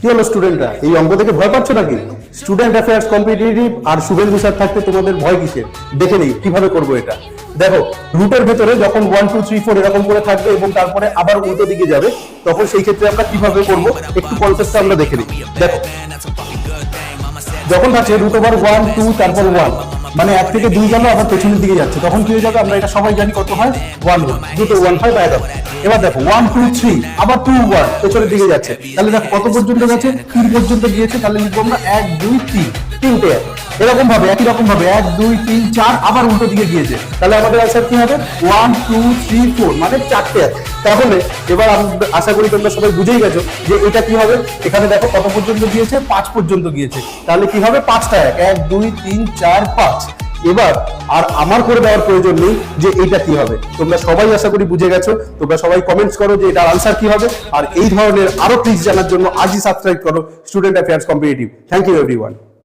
হলো স্টুডেন্টরা, এই অঙ্ক থেকে ভয় পাচ্ছ নাকি? স্টুডেন্ট অ্যাফেয়ার্স কম্পিটিটিভ আর শুভেন্দু স্যার থাকতে তোমাদের ভয় কিসের? দেখে নেই কিভাবে করবো এটা। দেখো, রুটের ভেতরে যখন 1 2 3 4 এরকম করে থাকবে এবং তারপরে আবার উল্টো দিকে যাবে, তখন সেই ক্ষেত্রে আমরা কিভাবে করবো একটু কনসেপ্টটা আমরা দেখে নিই। দেখো, যখন থাকছে √1 2 তারপর 1, মানে 1 থেকে 2 গেল আবার পেছনের দিকে যাচ্ছে, তখন কি হয়ে যাবে? আমরা এটা সবাই জানি কত হয়, 1 দুটো 1 হয় বাইরে। এবার দেখো 1 2 3 আবার 2 1 পেছনের দিকে যাচ্ছে, তাহলে দেখো কত পর্যন্ত গেছে? 3 পর্যন্ত গিয়েছে। তাহলে লিখবো আমরা 1 2 3, তিনটে। এরকম ভাবে একই রকম ভাবে 1 2 3 4 আবার উল্টো দিকে গিয়েছে, তাহলে আমাদের आंसर কি হবে? 1 2 3 4, মানে 4টে আছে। তাহলে এবার আশা করি তোমরা সবাই বুঝেই গেছো যে এটা কি হবে। এখানে দেখো কত পর্যন্ত গিয়েছে? 5 পর্যন্ত গিয়েছে, তাহলে কি হবে? 5টা 1 2 3 4 5। এবার আর আমার করে দেওয়ার প্রয়োজন নেই যে এটা কি হবে, তোমরা সবাই আশা করি বুঝে গেছো। তোমরা সবাই কমেন্টস করো যে এটার আনসার কি হবে, আর এই ধরনের আরো ট্রিক্স জানার জন্য আজই সাবস্ক্রাইব করো student affairs competitive. Thank you everyone.